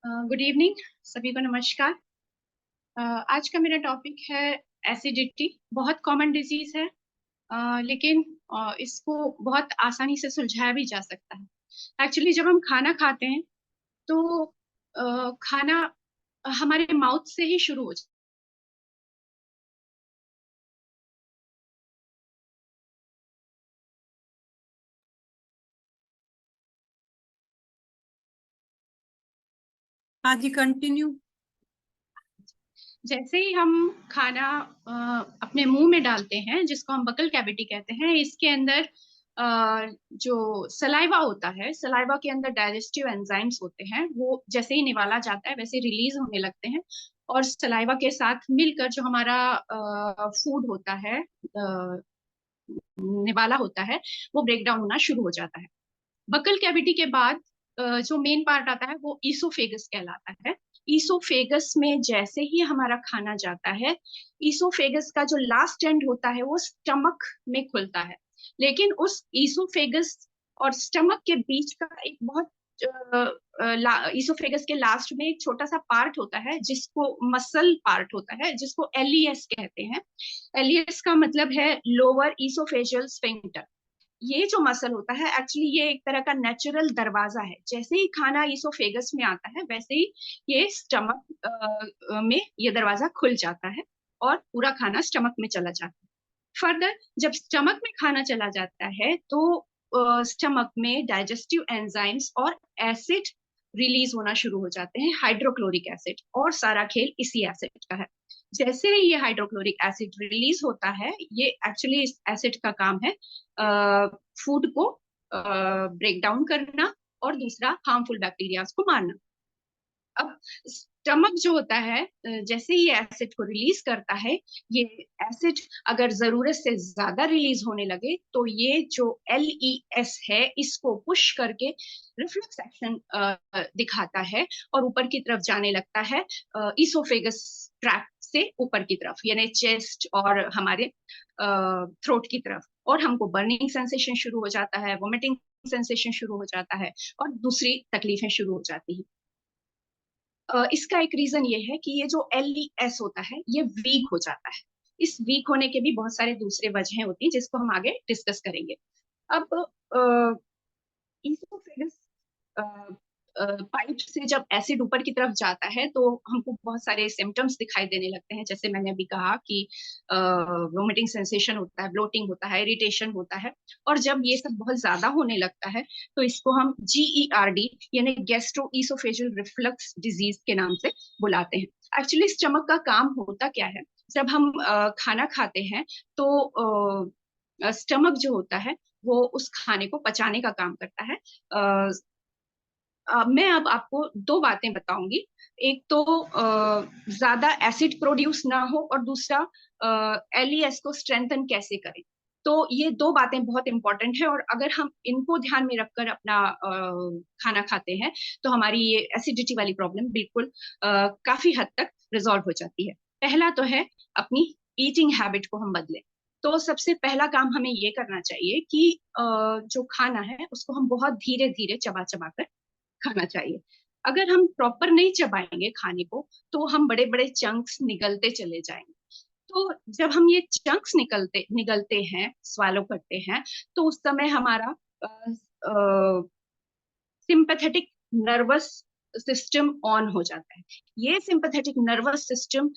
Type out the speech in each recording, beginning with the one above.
Good evening सभी को नमस्कार। आज का मेरा टॉपिक है एसिडिटी। बहुत कॉमन डिजीज है, लेकिन इसको बहुत आसानी से सुलझाया भी जा सकता है। एक्चुअली जब हम खाना खाते हैं तो खाना हमारे माउथ से ही शुरू हो जाता हाँ जी, कंटिन्यू। है। जैसे ही हम खाना अपने मुंह में डालते हैं, जिसको हम बकल कैविटी कहते हैं, इसके अंदर जो सलाइवा होता है, सलाइवा के अंदर डाइजेस्टिव एंजाइम्स होते हैं। वो जैसे ही निवाला जाता है वैसे रिलीज होने लगते हैं, और सलाइवा के साथ मिलकर जो हमारा फूड होता है, निवाला होता है, वो ब्रेक डाउन होना शुरू हो जाता है। बकल कैविटी के बाद जो मेन पार्ट आता है वो ईसोफेगस कहलाता है। ईसोफेगस में जैसे ही हमारा खाना जाता है, ईसोफेगस का जो लास्ट एंड होता है वो स्टमक में खुलता है। लेकिन उस ईसोफेगस और स्टमक के बीच का एक बहुत ईसोफेगस के लास्ट में एक छोटा सा पार्ट होता है, जिसको मसल पार्ट होता है, जिसको एलईएस कहते हैं। एलईएस का मतलब है लोअर ईसोफेजियल स्फिंक्टर। ये जो मसल होता है, एक्चुअली ये एक तरह का नेचुरल दरवाजा है। जैसे ही खाना इसोफेगस में आता है वैसे ही ये स्टमक में ये दरवाजा खुल जाता है और पूरा खाना स्टमक में चला जाता है। फर्दर जब स्टमक में खाना चला जाता है तो स्टमक में डाइजेस्टिव एंजाइम्स और एसिड रिलीज होना शुरू हो जाते हैं, हाइड्रोक्लोरिक एसिड। और सारा खेल इसी एसिड का है। जैसे ही ये हाइड्रोक्लोरिक एसिड रिलीज होता है, ये एक्चुअली इस एसिड का काम है फूड को ब्रेक डाउन करना और दूसरा हार्मफुल बैक्टीरियाज को मारना। अब स्टमक जो होता है, जैसे ही एसिड को रिलीज करता है, ये एसिड अगर जरूरत से ज्यादा रिलीज होने लगे तो ये जो एलईएस है इसको पुश करके रिफ्लक्स एक्शन दिखाता है और ऊपर की तरफ जाने लगता है, इसोफेगस ट्रैक्ट से ऊपर की तरफ, यानी चेस्ट और हमारे थ्रोट की तरफ। और हमको बर्निंग सेंसेशन शुरू हो जाता है, वोमिटिंग सेंसेशन शुरू हो जाता है, और दूसरी तकलीफें शुरू हो जाती हैं। इसका एक रीजन ये है कि ये जो एलईएस होता है ये वीक हो जाता है। इस वीक होने के भी बहुत सारे दूसरे वजह होती हैं, जिसको हम आगे डिस्कस करेंगे। अब इसोफेगस पाइप से जब एसिड ऊपर की तरफ जाता है तो हमको बहुत सारे सिम्टम्स दिखाई देने लगते हैं। जैसे मैंने अभी कहा कि वोमिटिंग सेंसेशन होता है, ब्लोटिंग होता है, इरिटेशन होता है। और जब ये सब बहुत ज्यादा होने लगता है तो इसको हम जीईआरडी यानी गैस्ट्रो ईसोफेजियल रिफ्लक्स डिजीज के नाम से बुलाते हैं। एक्चुअली स्टमक का काम होता क्या है, जब हम खाना खाते हैं तो स्टमक जो होता है वो उस खाने को पचाने का काम करता है। मैं अब आपको दो बातें बताऊंगी। एक तो ज्यादा एसिड प्रोड्यूस ना हो, और दूसरा एलईएस को स्ट्रेंथन कैसे करें। तो ये दो बातें बहुत इंपॉर्टेंट है, और अगर हम इनको ध्यान में रखकर अपना खाना खाते हैं तो हमारी ये एसिडिटी वाली प्रॉब्लम बिल्कुल काफी हद तक रिजॉल्व हो जाती है। पहला तो है अपनी ईटिंग हैबिट को हम बदलें। तो सबसे पहला काम हमें ये करना चाहिए कि जो खाना है उसको हम बहुत धीरे धीरे चबा चबा कर खाना चाहिए। अगर हम प्रॉपर नहीं चबाएंगे खाने को तो हम बड़े बड़े चंक्स निगलते चले जाएंगे। तो जब हम ये चंक्स निकलते निगलते हैं, स्वालो करते हैं, तो उस समय हमारा सिंपैथेटिक नर्वस सिस्टम ऑन हो जाता है। ये सिंपैथेटिक नर्वस सिस्टम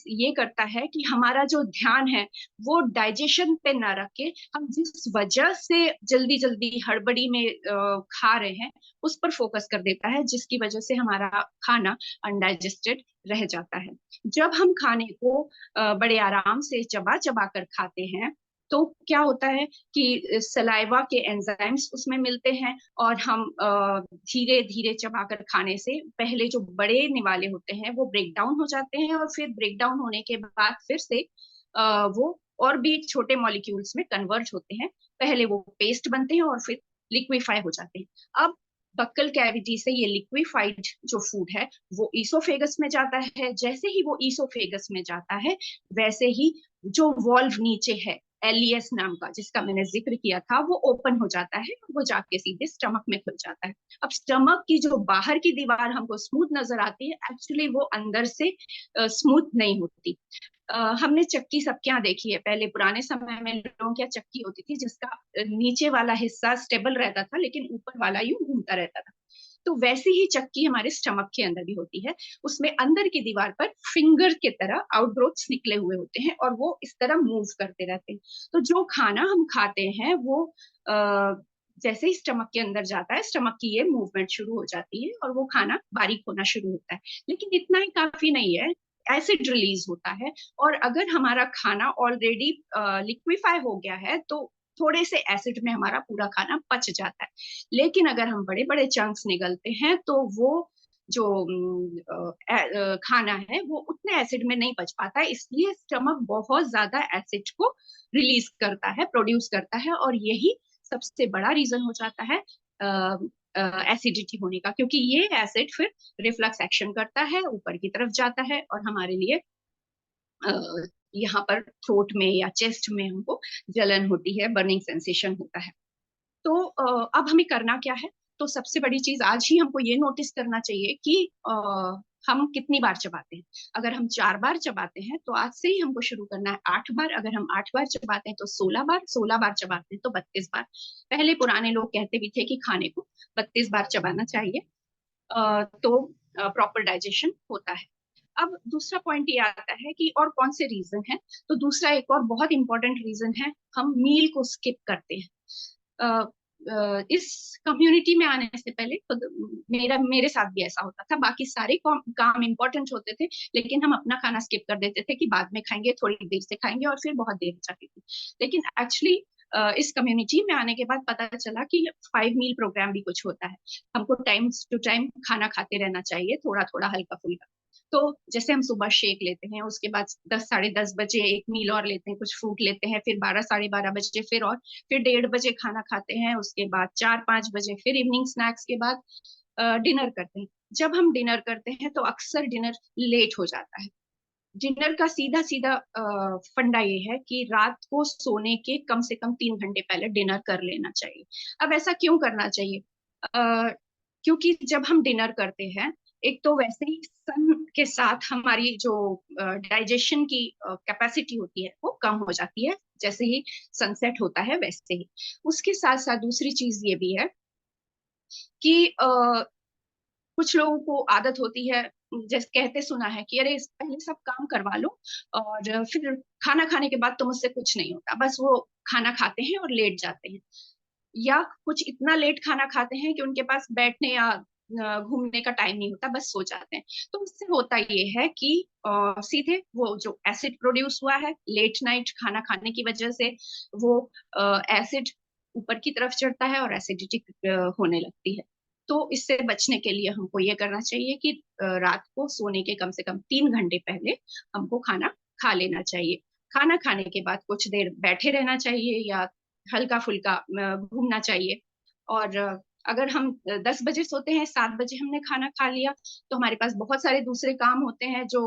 ये करता है कि हमारा जो ध्यान है वो डाइजेशन पे ना रख के हम जिस वजह से जल्दी जल्दी हड़बड़ी में खा रहे हैं उस पर फोकस कर देता है, जिसकी वजह से हमारा खाना अनडाइजेस्टेड रह जाता है। जब हम खाने को बड़े आराम से चबा चबा कर खाते हैं तो क्या होता है कि सलाइवा के एंजाइम्स उसमें मिलते हैं, और हम धीरे धीरे चबाकर खाने से पहले जो बड़े निवाले होते हैं वो ब्रेक डाउन हो जाते हैं, और फिर ब्रेक डाउन होने के बाद फिर से वो और भी छोटे मॉलिक्यूल्स में कन्वर्ट होते हैं। पहले वो पेस्ट बनते हैं और फिर लिक्विफाई हो जाते हैं। अब बक्कल कैविटी से ये लिक्विफाइड जो फूड है वो ईसोफेगस में जाता है। जैसे ही वो ईसोफेगस में जाता है वैसे ही जो वॉल्व नीचे है, एलियस नाम का, जिसका मैंने जिक्र किया था, वो ओपन हो जाता है और वो जाके सीधे स्टमक में खुल जाता है। अब स्टमक की जो बाहर की दीवार हमको स्मूथ नजर आती है, एक्चुअली वो अंदर से स्मूथ नहीं होती। हमने चक्की सबके यहाँ देखी है, पहले पुराने समय में लोगों के यहाँ चक्की होती थी जिसका नीचे वाला हिस्सा स्टेबल रहता था लेकिन ऊपर वाला यूं घूमता रहता था। तो वैसी ही चक्की हमारे स्टमक के अंदर भी होती है। उसमें अंदर की दीवार पर फिंगर के तरह आउटग्रोथ्स निकले हुए होते हैं और वो इस तरह मूव करते रहते हैं। तो जो खाना हम खाते हैं वो जैसे ही स्टमक के अंदर जाता है, स्टमक की ये मूवमेंट शुरू हो जाती है और वो खाना बारीक होना शुरू होता है। लेकिन इतना ही काफी नहीं है, एसिड रिलीज होता है। और अगर हमारा खाना ऑलरेडी लिक्विफाई हो गया है तो थोड़े से एसिड में हमारा पूरा खाना पच जाता है। लेकिन अगर हम बड़े बड़े चंक्स निगलते हैं तो वो जो खाना है वो उतने एसिड में नहीं पच पाता है, इसलिए स्टमक बहुत ज्यादा एसिड को रिलीज करता है, प्रोड्यूस करता है। और यही सबसे बड़ा रीजन हो जाता है एसिडिटी होने का, क्योंकि ये एसिड फिर रिफ्लक्स एक्शन करता है, ऊपर की तरफ जाता है और हमारे लिए यहाँ पर थ्रोट में या चेस्ट में हमको जलन होती है, बर्निंग सेंसेशन होता है। तो अब हमें करना क्या है? तो सबसे बड़ी चीज आज ही हमको ये नोटिस करना चाहिए कि हम कितनी बार चबाते हैं। अगर हम 4 बार चबाते हैं तो आज से ही हमको शुरू करना है 8 बार। अगर हम 8 बार चबाते हैं तो 16 बार, 16 बार चबाते हैं तो 32 बार। पहले पुराने लोग कहते भी थे कि खाने को 32 बार चबाना चाहिए, तो प्रॉपर डाइजेशन होता है। अब दूसरा पॉइंट ये आता है कि और कौन से रीजन है। तो दूसरा एक और बहुत इंपॉर्टेंट रीजन है, हम मील को स्किप करते हैं। इस कम्युनिटी में आने से पहले तो मेरे साथ भी ऐसा होता था, बाकी सारे काम इंपॉर्टेंट होते थे लेकिन हम अपना खाना स्किप कर देते थे कि बाद में खाएंगे, थोड़ी देर से खाएंगे, और फिर बहुत देर हो जाती थी। लेकिन एक्चुअली इस कम्युनिटी में आने के बाद पता चला कि 5 मील प्रोग्राम भी कुछ होता है। हमको टाइम टू टाइम खाना खाते रहना चाहिए, थोड़ा थोड़ा हल्का फुल्का। तो जैसे हम सुबह शेक लेते हैं, उसके बाद 10 साढ़े 10 बजे एक मील और लेते हैं, कुछ फ्रूट लेते हैं, फिर 12 साढ़े 12 बजे फिर, और फिर 1:30 बजे खाना खाते हैं, उसके बाद 4-5 बजे फिर इवनिंग स्नैक्स के बाद डिनर करते हैं। जब हम डिनर करते हैं तो अक्सर डिनर लेट हो जाता है। डिनर का सीधा सीधा फंडा ये है कि रात को सोने के कम से कम 3 घंटे पहले डिनर कर लेना चाहिए। अब ऐसा क्यों करना चाहिए? क्योंकि जब हम डिनर करते हैं, एक तो वैसे ही सन के साथ हमारी जो डाइजेशन की कैपेसिटी होती है वो कम हो जाती है, जैसे ही सनसेट होता है वैसे ही। उसके साथ साथ दूसरी चीज ये भी है कि कुछ लोगों को आदत होती है, जैसे कहते सुना है कि अरे पहले सब काम करवा लो और फिर खाना खाने के बाद तो मुझसे कुछ नहीं होता, बस वो खाना खाते हैं और लेट जाते हैं। या कुछ इतना लेट खाना खाते हैं कि उनके पास बैठने या घूमने का टाइम नहीं होता, बस सो जाते हैं। तो उससे होता ये है कि सीधे वो जो एसिड प्रोड्यूस हुआ है लेट नाइट खाना खाने की वजह से, वो एसिड ऊपर की तरफ चढ़ता है और एसिडिटी होने लगती है। तो इससे बचने के लिए हमको ये करना चाहिए कि रात को सोने के कम से कम 3 घंटे पहले हमको खाना खा लेना चाहिए। खाना खाने के बाद कुछ देर बैठे रहना चाहिए या हल्का फुल्का घूमना चाहिए। और अगर हम 10 बजे सोते हैं, 7 बजे हमने खाना खा लिया, तो हमारे पास बहुत सारे दूसरे काम होते हैं जो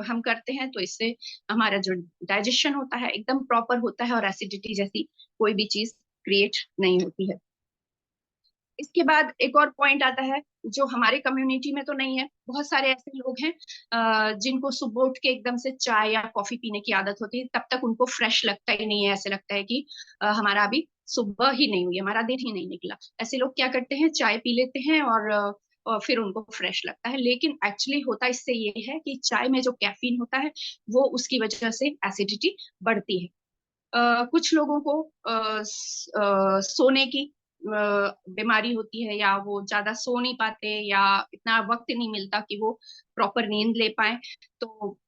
हम करते हैं, तो इससे हमारा जो डाइजेशन होता है एकदम प्रॉपर होता है और एसिडिटी जैसी कोई भी चीज क्रिएट नहीं होती है। इसके बाद एक और पॉइंट आता है जो हमारे कम्युनिटी में तो नहीं है। बहुत सारे ऐसे लोग हैं जिनको सुबह उठ के एकदम से चाय या कॉफी पीने की आदत होती है, तब तक उनको फ्रेश लगता ही नहीं है, ऐसे लगता है कि हमारा अभी सुबह ही नहीं हुई, हमारा दिन ही नहीं निकला। ऐसे लोग क्या करते हैं, चाय पी लेते हैं और फिर उनको फ्रेश लगता है। लेकिन एक्चुअली होता इससे ये है कि चाय में जो कैफीन होता है वो उसकी वजह से एसिडिटी बढ़ती है। कुछ लोगों को सोने की बीमारी होती है, या वो ज्यादा सो नहीं पाते या इतना वक्त नहीं मिलता कि वो प्रॉपर नींद ले पाए, तो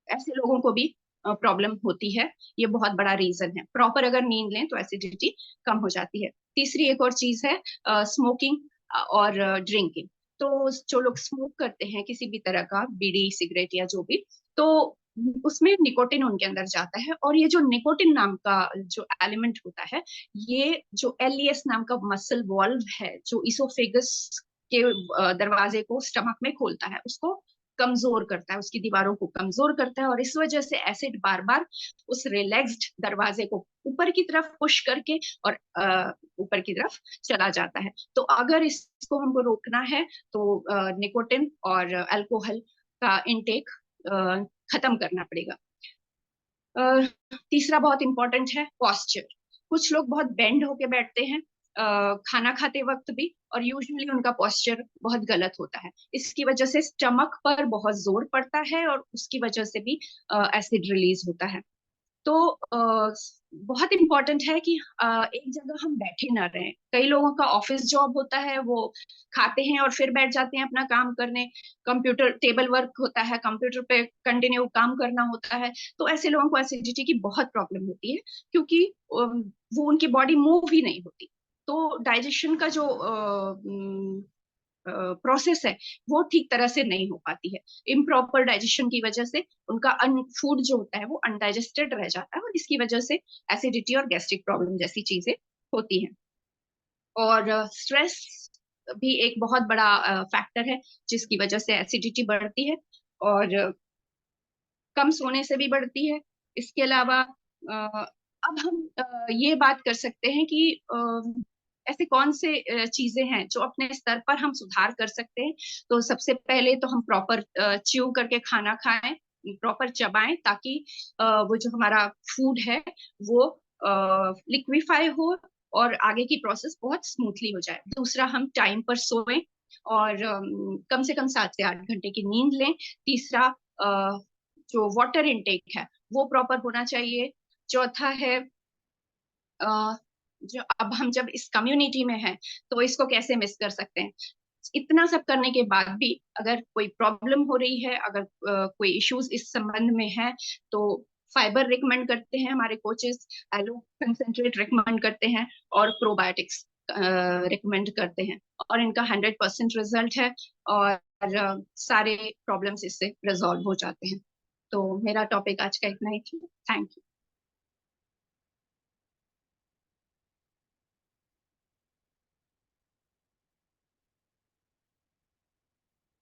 ऐसे लोगों को भी प्रॉब्लम होती है। ये बहुत बड़ा रीजन है। प्रॉपर अगर नींद लें तो एसिडिटी कम हो जाती है। तीसरी एक और चीज है स्मोकिंग और ड्रिंकिंग। तो जो लोग स्मोक करते हैं किसी भी तरह का, बीड़ी सिगरेट या जो भी, तो उसमें निकोटिन उनके अंदर जाता है, और ये जो निकोटिन नाम का जो एलिमेंट होता है, ये जो एलईएस नाम का मसल वॉल्व है जो इसोफेगस के दरवाजे को स्टमक में खोलता है, उसको कमजोर करता है, उसकी दीवारों को कमजोर करता है, और इस वजह से एसिड बार बार उस रिलैक्स्ड दरवाजे को ऊपर की तरफ पुश करके और ऊपर की तरफ चला जाता है। तो अगर इसको हमको रोकना है तो निकोटिन और अल्कोहल का इनटेक खत्म करना पड़ेगा। तीसरा बहुत इंपॉर्टेंट है पॉस्चर। कुछ लोग बहुत बेंड होके बैठते हैं खाना खाते वक्त भी, और यूजुअली उनका पॉस्चर बहुत गलत होता है। इसकी वजह से स्टमक पर बहुत जोर पड़ता है और उसकी वजह से भी एसिड रिलीज होता है। तो बहुत इम्पोर्टेंट है कि एक जगह हम बैठे ना रहें। कई लोगों का ऑफिस जॉब होता है, वो खाते हैं और फिर बैठ जाते हैं अपना काम करने। कंप्यूटर टेबल वर्क होता है, कंप्यूटर पे कंटिन्यू काम करना होता है। तो ऐसे लोगों को एसिडिटी की बहुत प्रॉब्लम होती है, क्योंकि वो उनकी बॉडी मूव ही नहीं होती। तो डाइजेशन का जो प्रोसेस है वो ठीक तरह से नहीं हो पाती है। इम्प्रॉपर डाइजेशन की वजह से उनका फूड जो होता है वो अनडाइजेस्टेड रह जाता है, और इसकी वजह से एसिडिटी और गैस्ट्रिक प्रॉब्लम जैसी चीजें होती हैं। और स्ट्रेस भी एक बहुत बड़ा फैक्टर है जिसकी वजह से एसिडिटी बढ़ती है, और कम सोने से भी बढ़ती है। इसके अलावा अब हम ये बात कर सकते हैं कि ऐसे कौन से चीजें हैं जो अपने स्तर पर हम सुधार कर सकते हैं। तो सबसे पहले तो हम प्रॉपर च्यू करके खाना खाएं, प्रॉपर चबाएं, ताकि वो जो हमारा फूड है वो लिक्विफाई हो और आगे की प्रोसेस बहुत स्मूथली हो जाए। दूसरा, हम टाइम पर सोएं और कम से कम 7 से 8 घंटे की नींद लें। तीसरा, जो वाटर इनटेक है वो प्रॉपर होना चाहिए। चौथा है, जो अब हम जब इस कम्युनिटी में हैं तो इसको कैसे मिस कर सकते हैं। इतना सब करने के बाद भी अगर कोई प्रॉब्लम हो रही है, अगर कोई इश्यूज इस संबंध में है, तो फाइबर रिकमेंड करते हैं हमारे कोचेस, एलो कंसेंट्रेट रिकमेंड करते हैं, और प्रोबायोटिक्स रिकमेंड करते हैं, और इनका 100% रिजल्ट है, और सारे प्रॉब्लम्स इससे रिजॉल्व हो जाते हैं। तो मेरा टॉपिक आज का इतना ही था। Thank you.